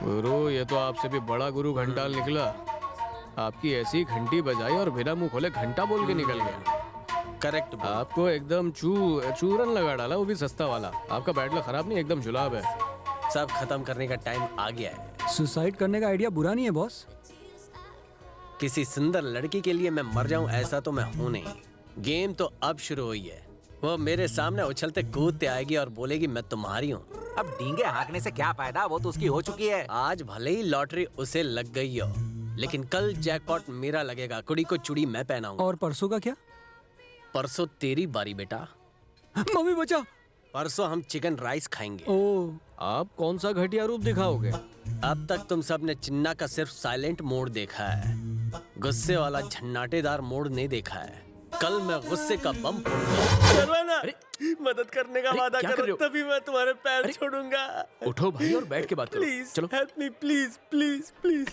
गुरु, ये तो आपसे भी बड़ा गुरु घंटाल निकला। आपकी ऐसी घंटी बजाई और बिना मुंह खोले घंटा बोल के निकल गया। करेक्ट। आपको एकदम चूरन लगा डाला, वो भी सस्ता वाला। आपका बैड लक खराब नहीं, एकदम जुलाब है। सब खत्म करने का टाइम आ गया है। सुसाइड करने का आइडिया बुरा नहीं है बॉस। किसी सुंदर लड़की के लिए मैं मर जाऊं ऐसा तो मैं हूं नहीं। गेम तो अब शुरू हुई है। वो मेरे सामने उछलते कूदते आएगी और बोलेगी मैं तुम्हारी हूँ। अब डींगे हाँकने से क्या फायदा, वो तो उसकी हो चुकी है। आज भले ही लॉटरी उसे लग गई हो, लेकिन कल जैकपॉट मेरा लगेगा। कुड़ी को चूड़ी मैं पहनाऊंगा। और परसों का क्या? परसों तेरी बारी बेटा। मम्मी बचा। परसों हम चिकन राइस खाएंगे। ओह, आप कौन सा घटिया रूप दिखाओगे? अब तक तुम सब ने चिन्ना का सिर्फ साइलेंट मोड देखा है, गुस्से वाला झन्नाटेदार मोड नहीं देखा है। कल मैं गुस्से का बम फोड़ूंगा। मदद करने का वादा करो, तभी मैं तुम्हारे पैर छोड़ूंगा। उठो भाई और बैठ के बात करो। प्लीज चलो help me, please please please.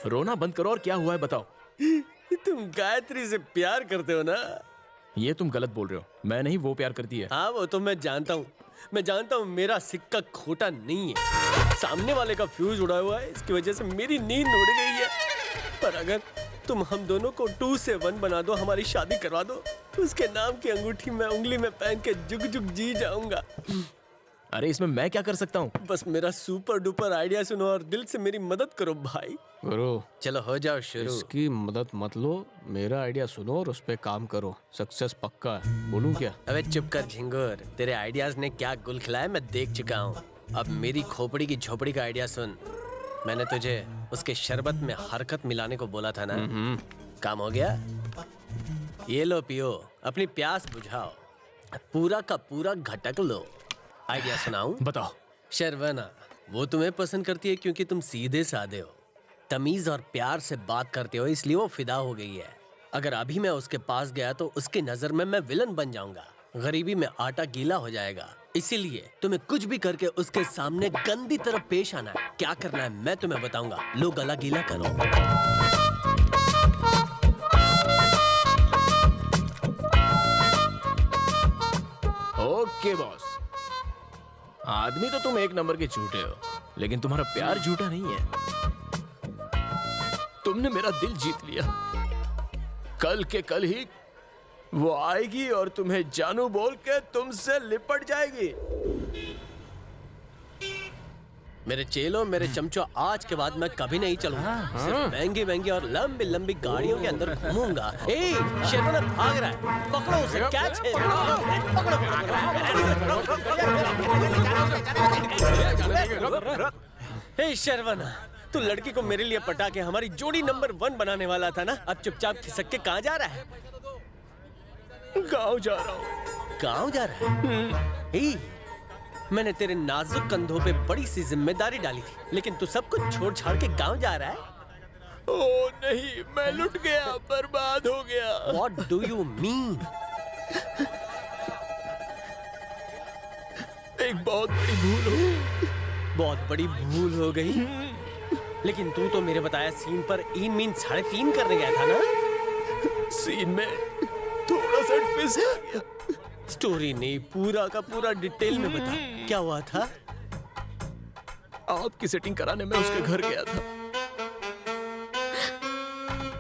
रोना बंद करो और क्या हुआ है बताओ। तुम गायत्री से प्यार करते हो ना? ये तुम गलत बोल रहे हो। मैं नहीं, वो प्यार करती है। हाँ वो तो मैं जानता हूँ। मैं जानता हूँ मेरा सिक्का खोटा नहीं है। सामने वाले का फ्यूज उड़ा हुआ है, इसकी वजह से मेरी नींद उड़ गई है। पर अगर तुम हम दोनों को 2 से 1 बना दो, हमारी शादी करवा दो, तो उसके नाम की अंगूठी मैं उंगली में पहन के जुग जुग जी जाऊंगा। अरे इसमें मैं क्या कर सकता हूँ? बस मेरा सुपर डुपर आइडिया सुनो और दिल से मेरी मदद करो भाई। गुरु, चलो हो जाओ शुरू। इसकी मदद मत लो, मेरा आइडिया सुनो और उस पे काम करो। सक्सेस पक्का है। बोलूं क्या? अबे चुप कर झिंगुर, तेरे आइडियाज ने क्या गुल खिलाया मैं देख चुका हूँ। अब मेरी खोपड़ी की झोपड़ी का आइडिया सुन। मैंने तुझे उसके शरबत में हरकत मिलाने को बोला था ना? काम हो गया? ये लो पियो, अपनी प्यास बुझाओ, पूरा का पूरा घटक लो। आइडिया सुनाऊं? बताओ। शर्वना, वो तुम्हें पसंद करती है क्योंकि तुम सीधे साधे हो, तमीज और प्यार से बात करते हो, इसलिए वो फिदा हो गई है। अगर अभी मैं उसके पास गया तो उसकी नजर में मैं विलन बन जाऊंगा, गरीबी में आटा गीला हो जाएगा। इसीलिए तुम्हें कुछ भी करके उसके सामने गंदी तरह पेश आना है। क्या करना है मैं तुम्हें बताऊंगा। लो गला गीला करो। Okay boss. आदमी तो तुम एक नंबर के झूठे हो, लेकिन तुम्हारा प्यार झूठा नहीं है। तुमने मेरा दिल जीत लिया। कल के कल ही वो आएगी और तुम्हें जानू बोल के तुमसे लिपट जाएगी। मेरे चेलों, मेरे चमचों, आज के बाद मैं कभी नहीं चलूंगा। सिर्फ महंगी महंगी और लंबी लंबी गाड़ियों के अंदर घूमूंगा। ए, शर्वना भाग रहा है, पकड़ो उसे, कैच है। पकड़ो। हे शर्वना, तू लड़की को मेरे लिए पटा के हमारी जोड़ी नंबर 1 बनाने वाला था ना? अब चुपचाप खिसक के कहाँ जा रहा है? गाँव जा रहा हूँ। गाँव जा रहा है? मैंने तेरे नाजुक कंधों पे बड़ी सी जिम्मेदारी डाली थी, लेकिन तू सब कुछ छोड़ छाड़ के गांव जा रहा है। ओ नहीं, मैं लुट गया, बर्बाद हो गया। What do you mean? एक बहुत बड़ी भूल हो गई। बहुत बड़ी भूल हो गई? लेकिन तू तो मेरे बताया सीन पर इन मीन 3.5 करने गया था ना? सीन में थोड़ा सा ट्विस्ट आ गया। स्टोरी नहीं, पूरा का पूरा डिटेल में बता, क्या हुआ था? आपकी सेटिंग कराने में उसके घर गया था।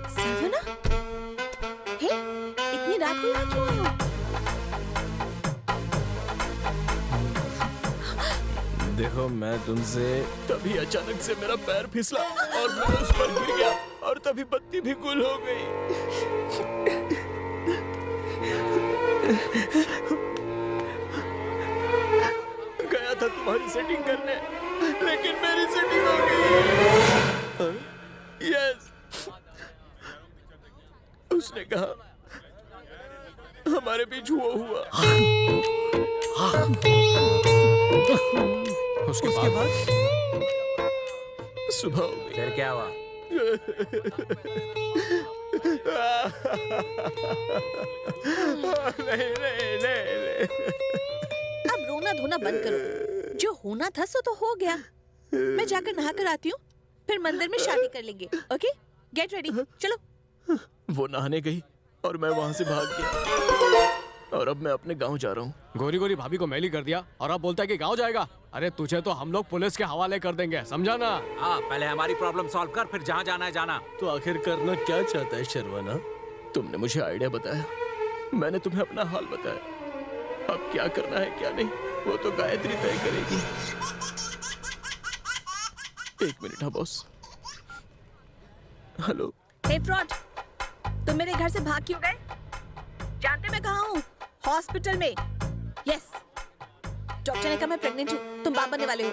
सर्वना? हे, इतनी रात को यहाँ क्यों आए हो? देखो, मैं तुमसे तभी अचानक से मेरा पैर फिसला और मैं उस पर गिर गया और तभी बत्ती भी गुल हो गई। गया था तुम्हारी सेटिंग करने, लेकिन मेरी सेटिंग हो गई। यस, उसने कहा हमारे बीच वो हुआ। उसके बाद सुबह हो गई। फिर क्या हुआ? नहीं। अब रोना धोना बंद करो। जो होना था सो तो हो गया। मैं जाकर नहा कर आती हूँ, फिर मंदिर में शादी कर लेंगे। ओके, गेट रेडी, चलो। वो नहाने गई और मैं वहां से भाग गया। और अब मैं अपने गांव जा रहा हूँ। गोरी गोरी भाभी को मेल ही कर दिया और अब बोलता है कि गांव जाएगा। अरे तुझे तो हम लोग पुलिस के हवाले कर देंगे, समझा ना? हाँ, पहले हमारी प्रॉब्लम सॉल्व कर, फिर जहाँ जाना है जाना। तो आखिर करना क्या चाहता है शर्वाना? तुमने मुझे आइडिया बताया, मैंने तुम्हें अपना हाल बताया। अब क्या करना है क्या नहीं वो तो गायत्री तय करेगी। एक मिनट। हाँ बॉस। हेलो। हे फ्रॉड, तुम मेरे घर से भाग क्यों गए? जानते मैं कहाँ हूँ? हॉस्पिटल में। यस, डॉक्टर ने कहा मैं प्रेग्नेंट हूँ, तुम बाप बनने वाले हो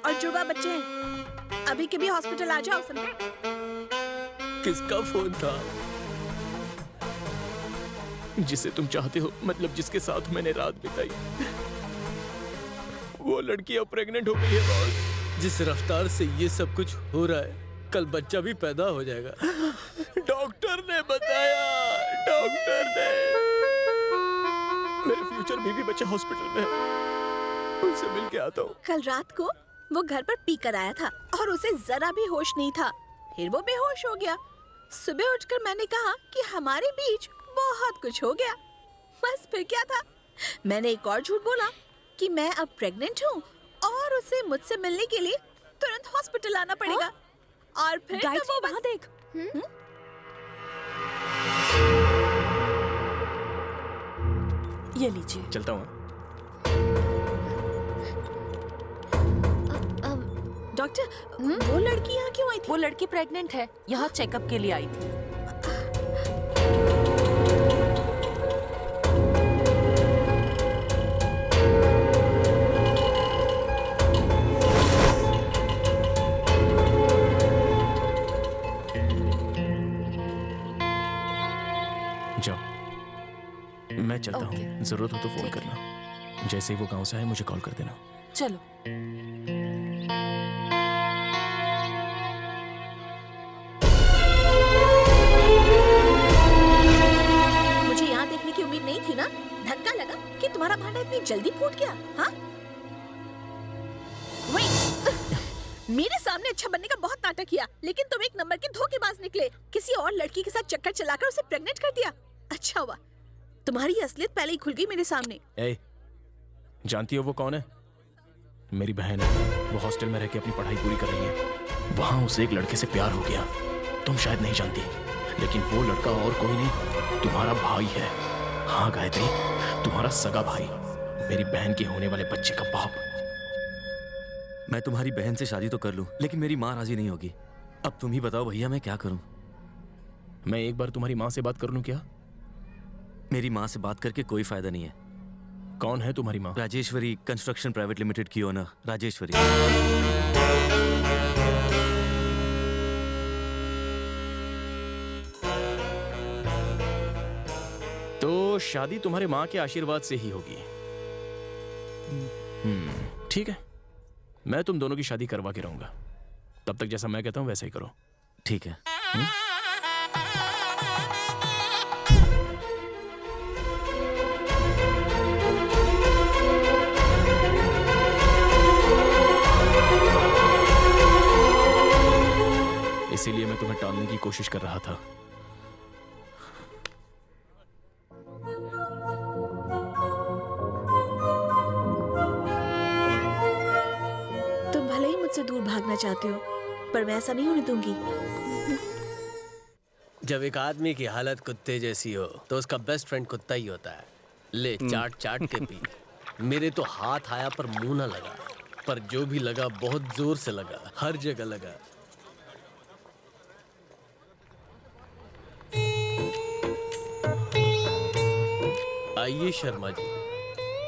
और जुड़वा बच्चे हैं। अभी के भी हॉस्पिटल आ जाओ, समझे? किसका फोन था? जिसे तुम चाहते हो, मतलब जिसके साथ मैंने रात बिताई, वो लड़की अब प्रेग्नेंट हो गई है बॉस। जिस रफ्तार से ये सब कुछ हो रहा है, कल बच्चा भी पैदा हो जाएगा। डॉक्टर ने बताया, डॉक्टर ने। मेरे फ्यूचर बेबी बच्चा हॉस्पिटल में है, उनसे मिल के आता हूँ। कल रात को वो घर पर पी कर आया था और उसे जरा भी होश नहीं था। फिर वो बेहोश हो गया। सुबह उठकर मैंने कहा कि हमारे बीच बहुत कुछ हो गया। बस फिर क्या था, मैंने एक और झूठ बोला कि मैं अब प्रेग्नेंट हूँ और उसे मुझसे मिलने के लिए तुरंत हॉस्पिटल आना पड़ेगा। और फिर तो वो वहाँ देख। ये लीजिए। चलता हूँ। डॉक्टर, वो लड़की यहाँ क्यों आई थी? वो लड़की प्रेग्नेंट है, यहाँ चेकअप के लिए आई थी। जाओ, मैं चलता हूँ। जरूरत हो तो फोन करना। जैसे ही वो गांव से आए मुझे कॉल कर देना। चलो। मुझे यहाँ देखने की उम्मीद नहीं थी ना? धक्का लगा कि तुम्हारा भांडा इतनी जल्दी फूट गया। हाँ, मेरे सामने अच्छा बनने का बहुत नाटक किया, लेकिन तुम एक नंबर के धोखेबाज निकले। किसी और लड़की के साथ चक्कर चलाकर उसे प्रेग्नेंट कर दिया। अच्छा हुआ, तुम्हारी असलियत पहले ही खुल गई मेरे सामने। ए, जानती हो वो कौन है? मेरी बहन है। वो हॉस्टल में रह के अपनी पढ़ाई पूरी कर रही है। वहां उसे एक लड़के से प्यार हो गया। तुम शायद नहीं जानती, लेकिन वो लड़का और कोई नहीं, तुम्हारा भाई है। हाँ गायत्री, तुम्हारा सगा भाई, मेरी बहन के होने वाले बच्चे का बाप। मैं तुम्हारी बहन से शादी तो कर लूं, लेकिन मेरी माँ राजी नहीं होगी। अब तुम ही बताओ भैया, मैं क्या करूं? मैं एक बार तुम्हारी माँ से बात कर लूं क्या? मेरी माँ से बात करके कोई फायदा नहीं है। कौन है तुम्हारी माँ? राजेश्वरी कंस्ट्रक्शन प्राइवेट लिमिटेड की ओनर राजेश्वरी। तो शादी तुम्हारे माँ के आशीर्वाद से ही होगी। ठीक है, मैं तुम दोनों की शादी करवा के रहूंगा। तब तक जैसा मैं कहता हूं वैसा ही करो। ठीक है। इसीलिए मैं तुम्हें टालने की कोशिश कर रहा था। तुम भले ही मुझसे दूर भागना चाहते हो, पर मैं ऐसा नहीं होने दूंगी। जब एक आदमी की हालत कुत्ते जैसी हो तो उसका बेस्ट फ्रेंड कुत्ता ही होता है। ले चाट चाट के पी। मेरे तो हाथ आया पर मुंह ना लगा, पर जो भी लगा बहुत जोर से लगा, हर जगह लगा। आइए शर्मा जी।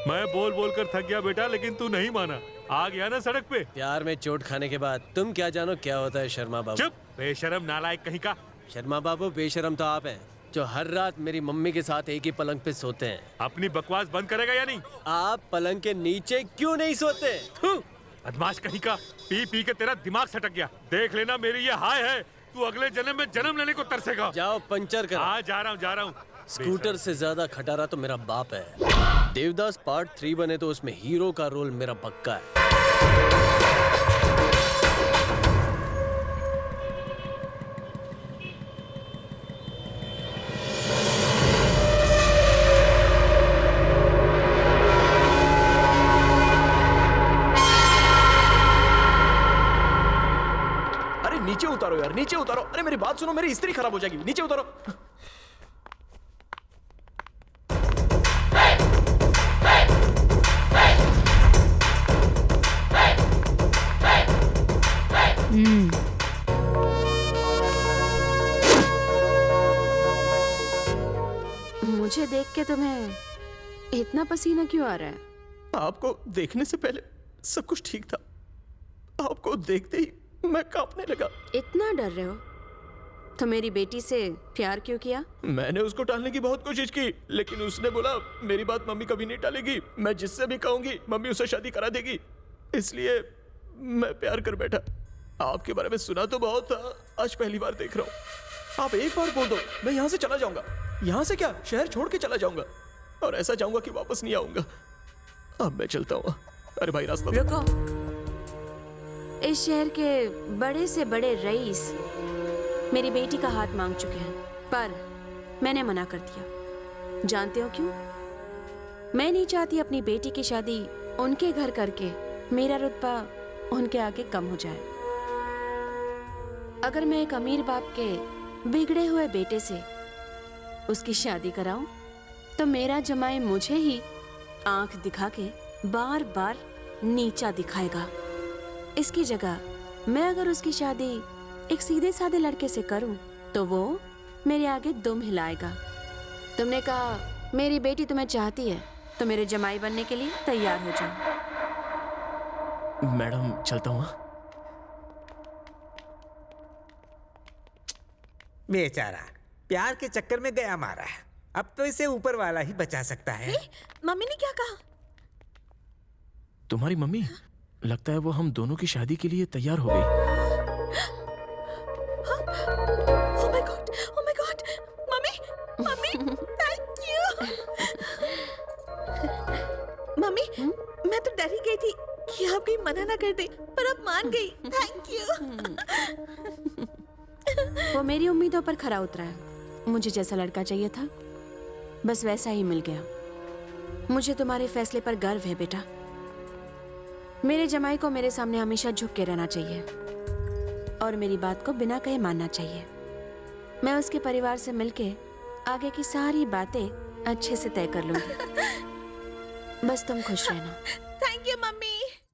मैं बोल बोल कर थक गया बेटा, लेकिन तू नहीं माना। आ गया ना सड़क पे। प्यार में चोट खाने के बाद तुम क्या जानो क्या होता है शर्मा बाबू। चुप, बेशरम नालायक कहीं का। शर्मा बाबू, बेशरम तो आप हैं जो हर रात मेरी मम्मी के साथ एक ही पलंग पे सोते हैं। अपनी बकवास बंद करेगा या नहीं? आप पलंग के नीचे क्यों नहीं सोते? बदमाश कहीं का, पी पी के तेरा दिमाग सटक गया। देख लेना मेरी ये हाय है, तू अगले जन्म में जन्म लेने को तरसेगा। जाओ पंचर कर। हाँ जा रहा हूँ। स्कूटर से ज्यादा खटारा तो मेरा बाप है। देवदास पार्ट 3 बने तो उसमें हीरो का रोल मेरा पक्का है। उतारो यार, नीचे उतारो। अरे मेरी बात सुनो, मेरी इस्त्री खराब हो जाएगी, नीचे उतारो। मुझे देख के तुम्हें इतना पसीना क्यों आ रहा है? आपको देखने से पहले सब कुछ ठीक था, आपको देखते ही मैं कांपने लगा। इतना डर रहे हो तो मेरी बेटी से प्यार क्यों किया? मैंने उसको टालने की बहुत कोशिश की, लेकिन उसने बोला मेरी बात मम्मी कभी नहीं टालेगी, मैं जिससे भी कहूंगी मम्मी उसे शादी करा देगी। इसलिए मैं प्यार कर बैठा। आपके बारे में सुना तो बहुत था, आज पहली बार देख रहा हूँ। आप एक बार बोल दो, मैं यहाँ से चला जाऊंगा। यहाँ से क्या, शहर छोड़ के चला जाऊंगा, और ऐसा चाहूंगा कि वापस नहीं आऊंगा। अब मैं चलता हूँ। अरे भाई रास्ता दो। रुको, इस शहर के बड़े से बड़े रईस मेरी बेटी का हाथ मांग चुके हैं, पर मैंने मना कर दिया। जानते हो क्यों? मैं नहीं चाहती अपनी बेटी की शादी उनके घर करके मेरा रुतबा उनके आगे कम हो जाए। अगर मैं एक अमीर बाप के बिगड़े हुए बेटे से उसकी शादी कराऊं, तो मेरा जमाई मुझे ही आंख दिखा के बार बार नीचा दिखाएगा। इसकी जगह मैं अगर उसकी शादी एक सीधे साधे लड़के से करूं, तो वो मेरे आगे दुम हिलाएगा। तुमने कहा मेरी बेटी तुम्हें चाहती है, तो मेरे जमाई बनने के लिए तैयार हो जाओ। मैडम चलता हूँ। बेचारा प्यार के चक्कर में गया मारा है। अब तो इसे ऊपर वाला ही बचा सकता है। मम्मी ने क्या कहा? तुम्हारी मम्मी, लगता है वो हम दोनों की शादी के लिए तैयार हो गई। Oh my God, mummy, mummy, thank you. Mummy, मैं तो डर ही गई थी कि आप कहीं मना ना कर दे, पर अब मान गई। Thank you. वो मेरी उम्मीदों पर खरा उतरा है। मुझे जैसा लड़का चाहिए था, बस वैसा ही मिल गया। मुझे तुम्हारे फैसले पर गर्व है बेटा। मेरे जमाई को मेरे सामने हमेशा झुक के रहना चाहिए और मेरी बात को बिना कहे मानना चाहिए। मैं उसके परिवार से मिलके आगे की सारी बातें अच्छे से तय कर लूंगी। बस तुम खुश रहना। Thank you mummy.